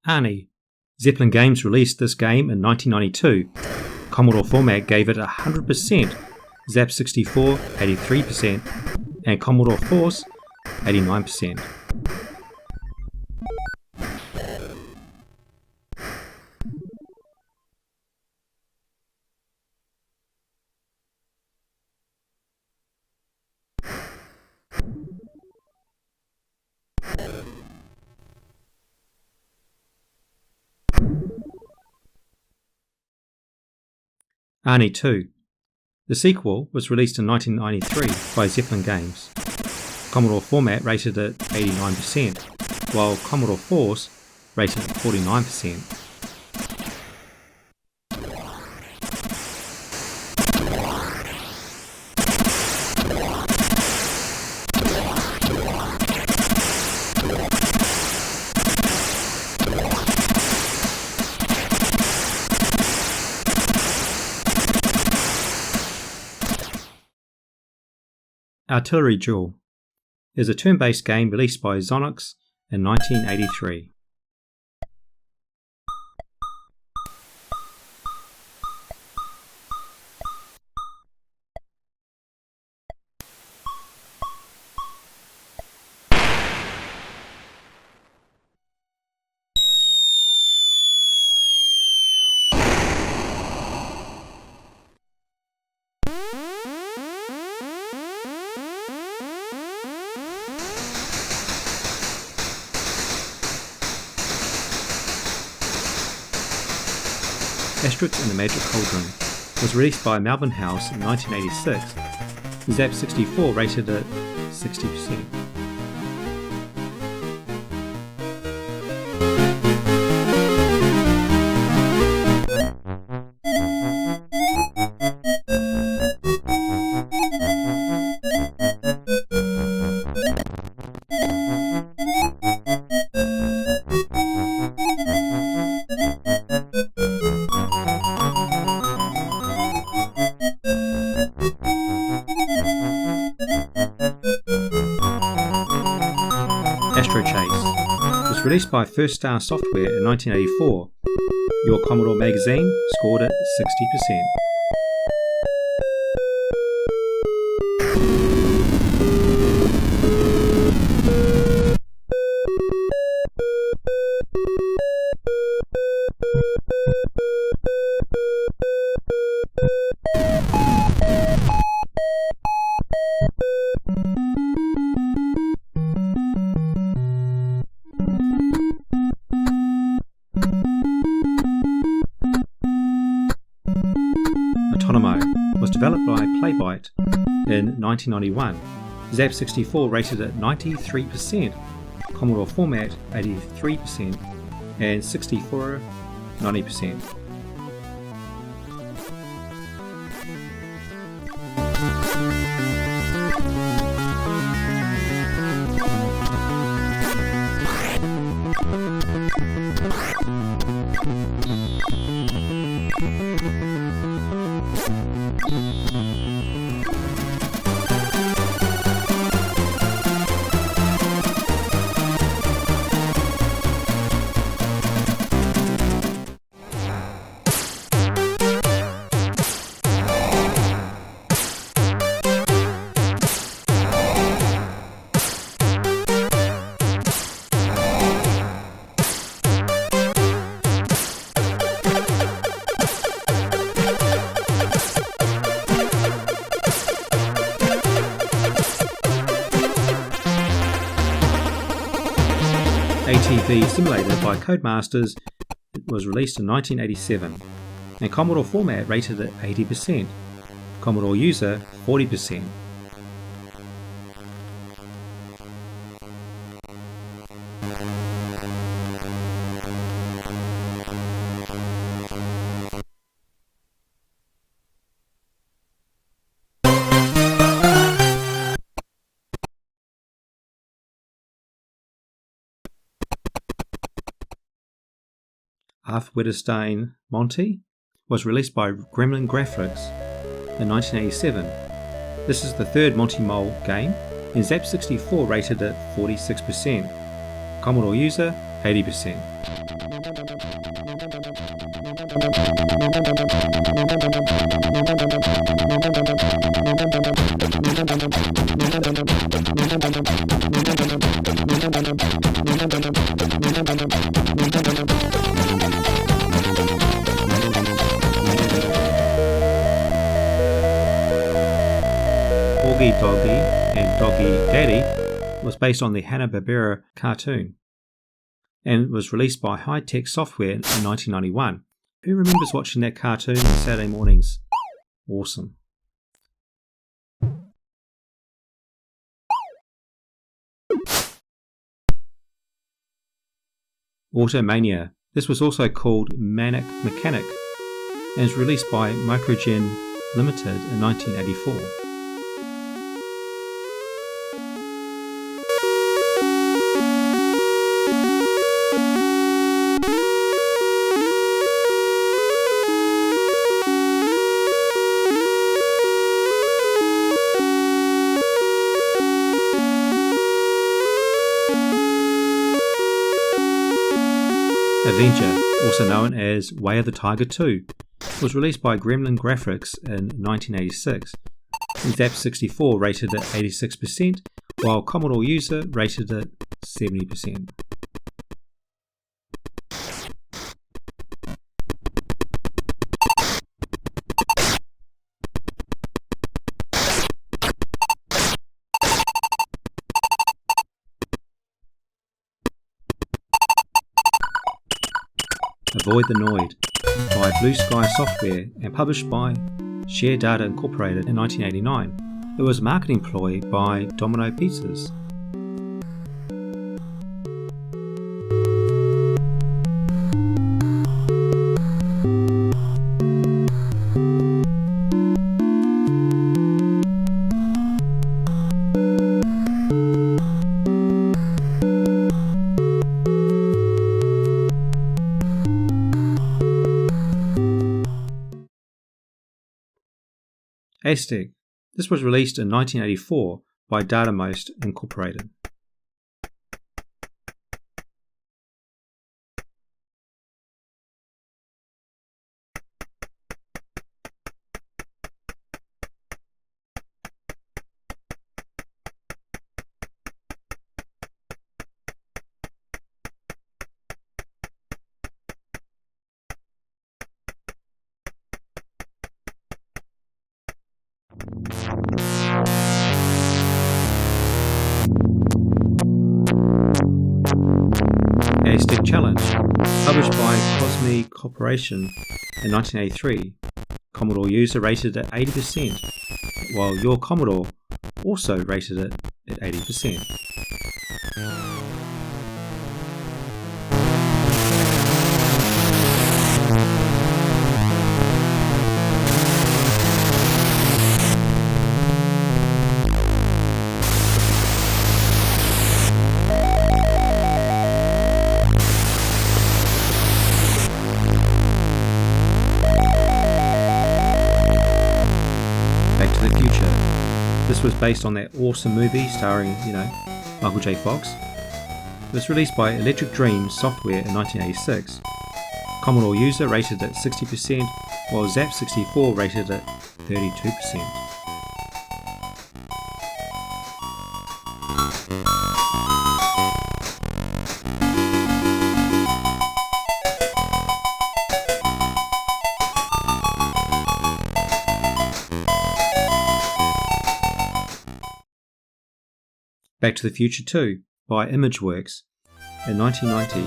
ANI. Zeppelin Games released this game in 1992. Commodore format gave it 100%, ZAP64 83%, and Commodore Force 89%. ANI 2. The sequel was released in 1993 by Zeppelin Games. Commodore format rated it 89%, while Commodore Force rated it 49%. Artillery Duel is a turn-based game released by Zonix in 1983. Asterix and the Magic Cauldron was released by Melbourne House in 1986. ZAP64 rated it 60%. Astro Chase was released by First Star Software in 1984. Your Commodore magazine scored it 60%. Was developed by Playbyte in 1991. ZAP64 rated at 93%, Commodore format 83%, and 64 90%. ATV Simulator by Codemasters was released in 1987, and Commodore format rated at 80%, Commodore user 40%. Arthur Wedderstein Monty was released by Gremlin Graphics in 1987. This is the third Monty Mole game, and ZAP64 rated at 46%, Commodore user 80%. Augie Doggy and Doggy Daddy was based on the Hanna-Barbera cartoon and was released by High Tech Software in 1991. Who remembers watching that cartoon on Saturday mornings? Awesome. Automania. This was also called Manic Mechanic and was released by Microgen Limited in 1984. Avenger, also known as Way of the Tiger 2, was released by Gremlin Graphics in 1986, and Zap64 rated it 86%, while Commodore User rated it 70%. Avoid the Noid by Blue Sky Software and published by Share Data Incorporated in 1989. It was a marketing ploy by Domino Pizzas. Aztec. This was released in 1984 by DataMost Incorporated. Aztec Challenge, published by Cosme Corporation in 1983. Commodore User rated it 80%, while your Commodore also rated it at 80%. Back to the Future. This was based on that awesome movie starring, Michael J. Fox. It was released by Electric Dream Software in 1986. Commodore User rated it 60%, while Zap64 rated it 32%. Back to the Future 2 by ImageWorks in 1990.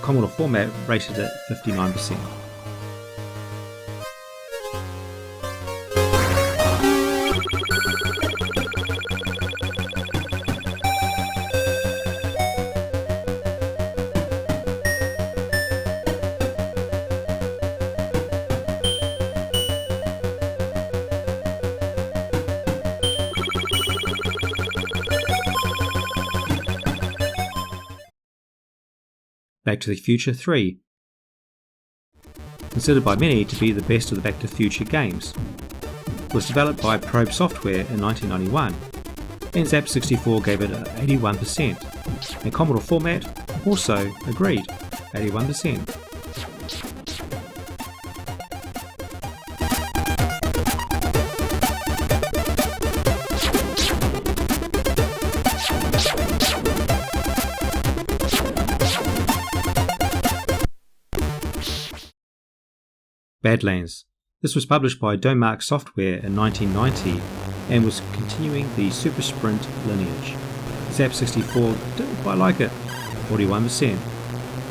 Commodore format rated at 59%. Back to the Future 3, considered by many to be the best of the Back to the Future games, was developed by Probe Software in 1991, and Zap64 gave it 81%, and Commodore format also agreed, 81%. Badlands. This was published by Domark Software in 1990 and was continuing the Super Sprint lineage. Zap64 didn't quite like it, 41%.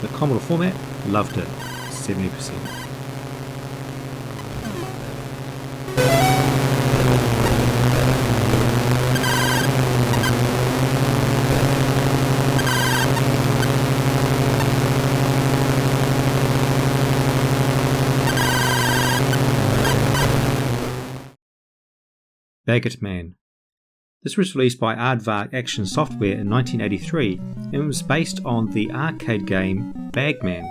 The Commodore format loved it, 70%. Baggett Man. This was released by Aardvark Action Software in 1983 and was based on the arcade game Bagman.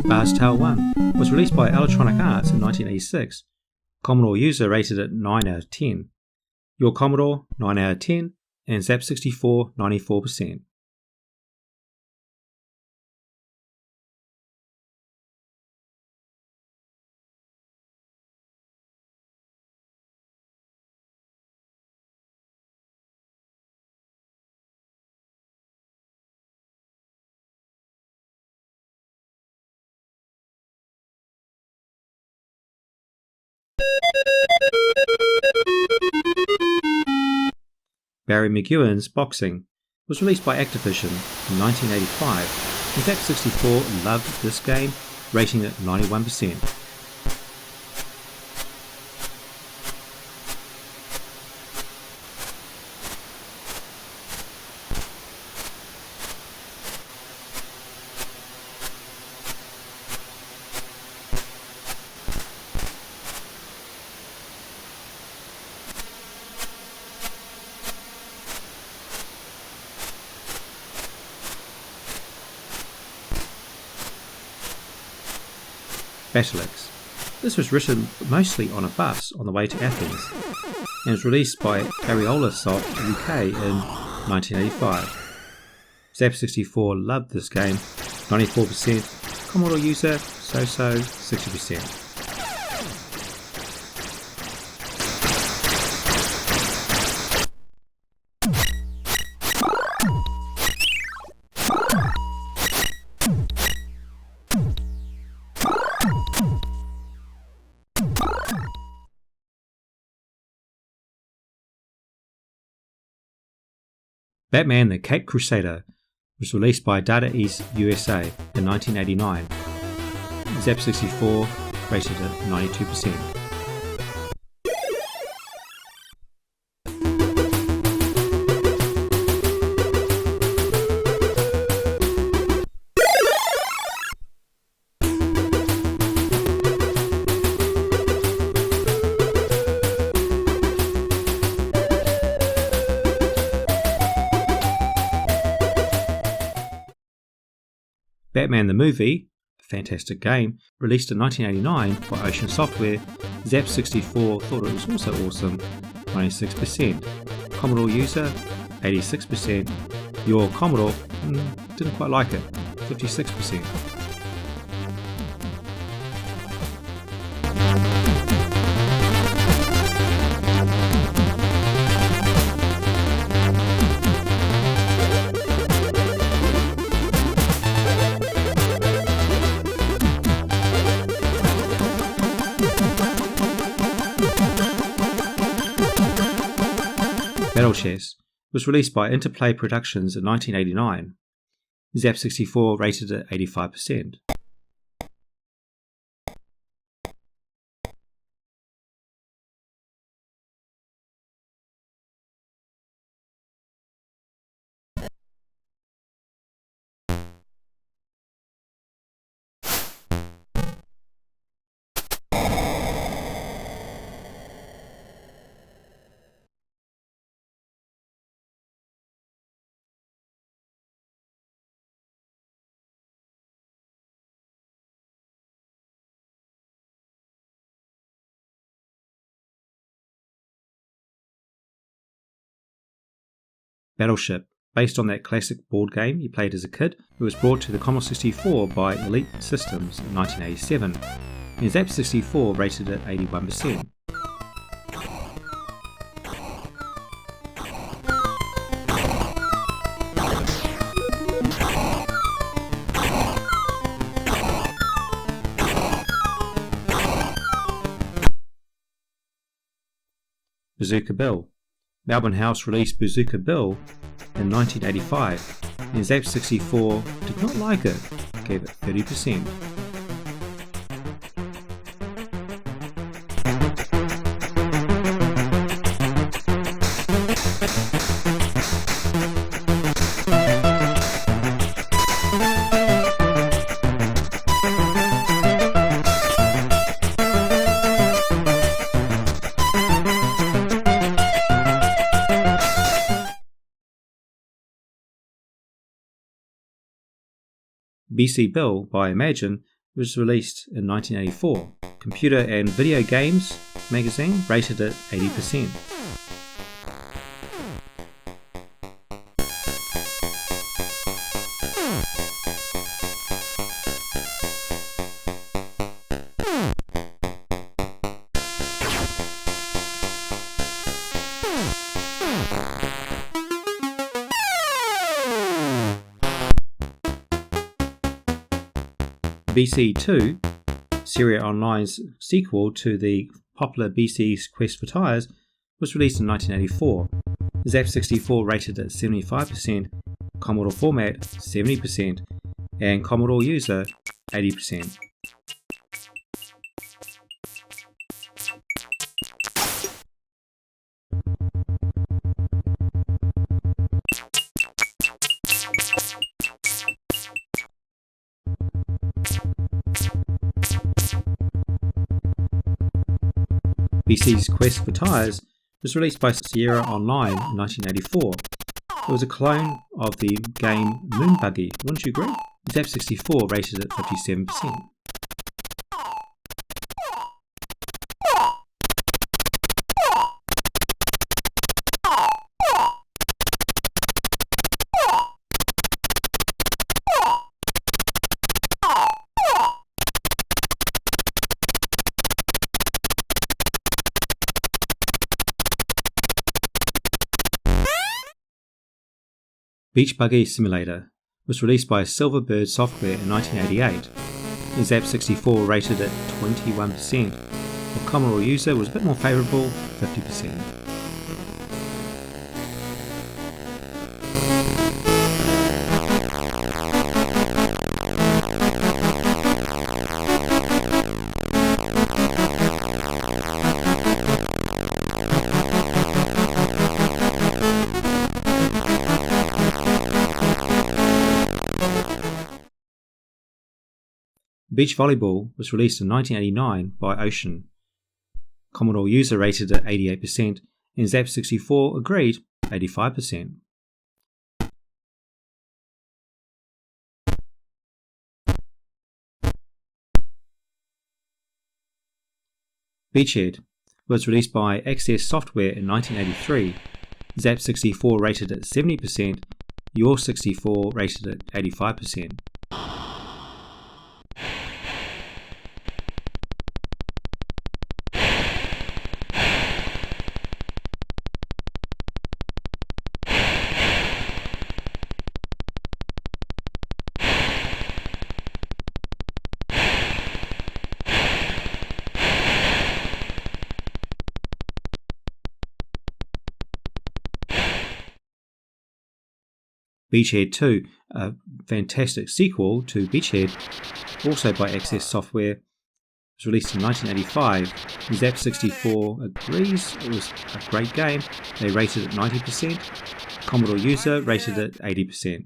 Bar's Tale 1 was released by Electronic Arts in 1986. Commodore user rated it 9 out of 10. Your Commodore 9 out of 10 and Zap64 94%. Barry McGuinn's Boxing was released by Activision in 1985 and Zap64 loved this game, rating it 91%. Battlex. This was written mostly on a bus on the way to Athens and was released by Ariola Soft UK in 1985. Zap64 loved this game, 94%, Commodore user so-so 60%. Batman the Cape Crusader was released by Data East USA in 1989. Zap64 rated it 92%. Batman the Movie, a fantastic game, released in 1989 by Ocean Software. Zap64 thought it was also awesome, 96%. Commodore user, 86%. Your Commodore didn't quite like it, 56%. Battle Chess was released by Interplay Productions in 1989. Zap64 rated it 85%. Battleship, based on that classic board game you played as a kid. It was brought to the Commodore 64 by Elite Systems in 1987, and ZAP64 rated it 81%. Bazooka Bill. Melbourne House released Bazooka Bill in 1985, and ZAP64 did not like it, gave it 30%. BC Bill by Imagine was released in 1984. Computer and Video Games magazine rated it 80%. BC2, Syria Online's sequel to the popular BC's Quest for Tires, was released in 1984. ZAP64 rated at 75%, Commodore format 70%, and Commodore user 80%. BC's Quest for Tires was released by Sierra Online in 1984. It was a clone of the game Moon Buggy, wouldn't you agree? ZAP64 rated at 57%. Beach Buggy Simulator was released by Silverbird Software in 1988. The ZAP64 rated at 21%. The Commodore user was a bit more favourable, 50%. Beach Volleyball was released in 1989 by Ocean. Commodore user rated at 88%, and ZAP64 agreed 85%. Beachhead was released by Access Software in 1983. ZAP64 rated at 70%, Your 64 rated at 85%. Beachhead 2, a fantastic sequel to Beachhead, also by Access Software, was released in 1985. ZAP64 agrees it was a great game. They rated it 90%. Commodore user rated it 80%.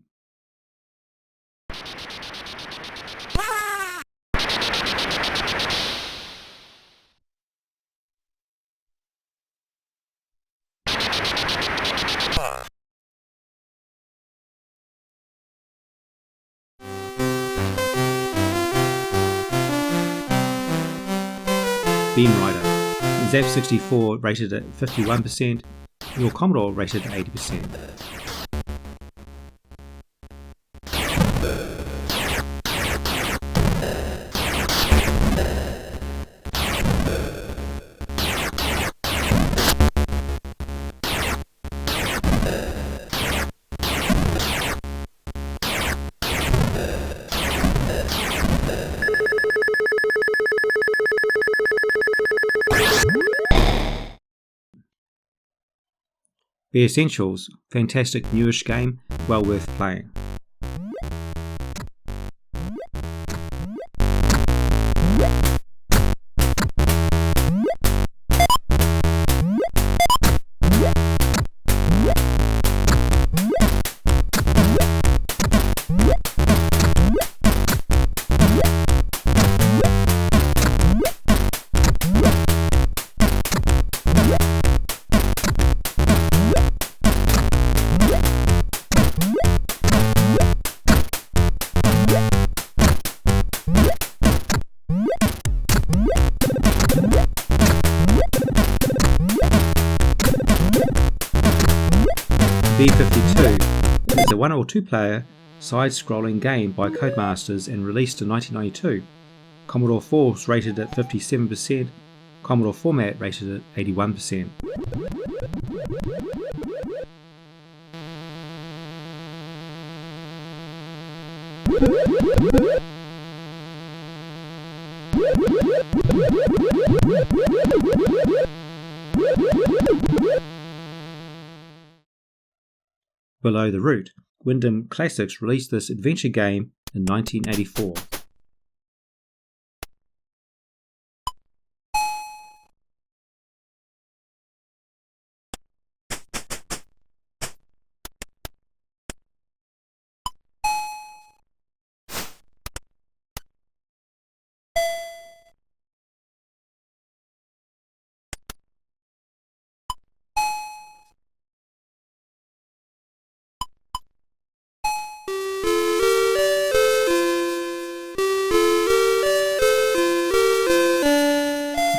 Beam Rider. ZAP64 rated at 51%, your Commodore rated at 80%. The Essentials, fantastic newish game, well worth playing. B-52 is a 1 or 2 player side-scrolling game by Codemasters and released in 1992. Commodore 4 was rated at 57%, Commodore format rated at 81%. Below the Root, Wyndham Classics released this adventure game in 1984.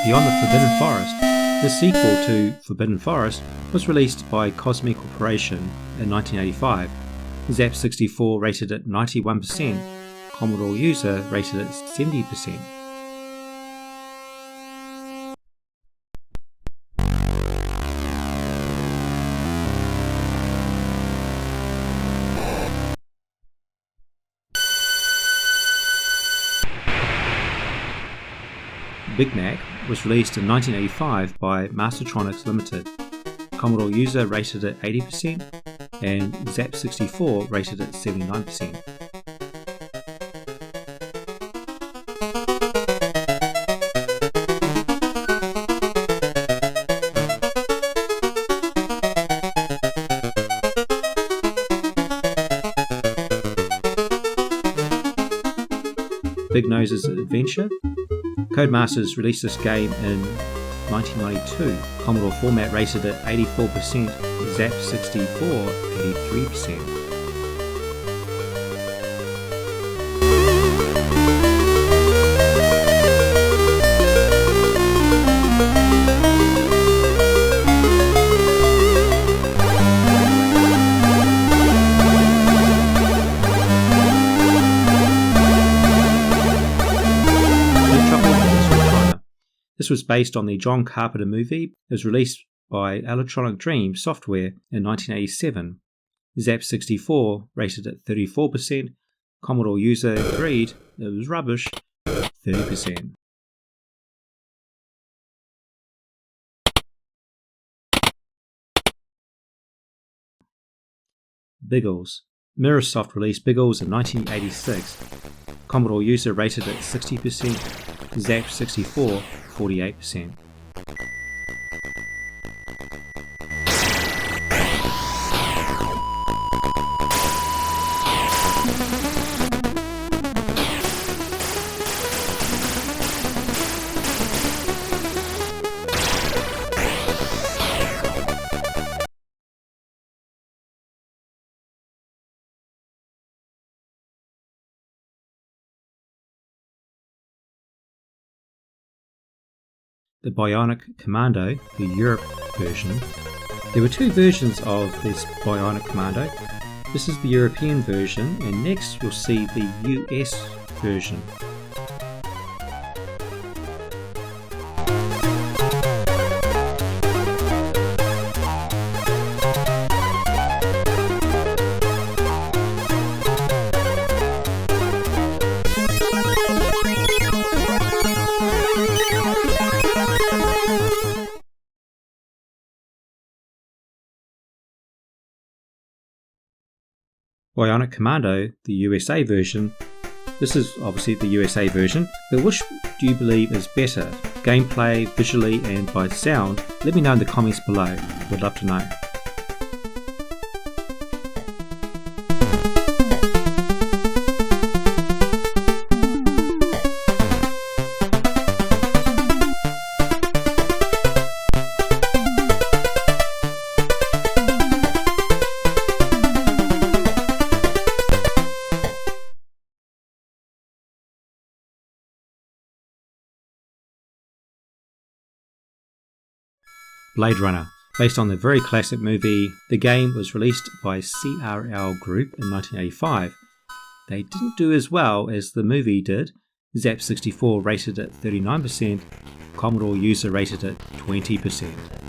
Beyond the Forbidden Forest, the sequel to Forbidden Forest was released by Cosmic Corporation in 1985. Zap64 rated at 91%, Commodore user rated at 70%. Big Mac was released in 1985 by Mastertronics Limited. Commodore user rated at 80% and Zap64 rated at 79%. Big Nose's Adventure. Codemasters released this game in 1992. Commodore format rated at 84%, Zap64 83%. This was based on the John Carpenter movie. It was released by Electronic Dream Software in 1987. Zap64 rated at 34%. Commodore user agreed it was rubbish, 30%. Biggles. Mirrorsoft released Biggles in 1986. Commodore user rated at 60%. Zap64 48%. The Bionic Commando, the Europe version. There were 2 versions of this Bionic Commando. This is the European version, and next you'll see the US version. Bionic Commando, the USA version. This is obviously the USA version, but which do you believe is better? Gameplay, visually and by sound? Let me know in the comments below, would love to know. Blade Runner. Based on the very classic movie, the game was released by CRL Group in 1985. They didn't do as well as the movie did. Zap64 rated it 39%, Commodore user rated it 20%.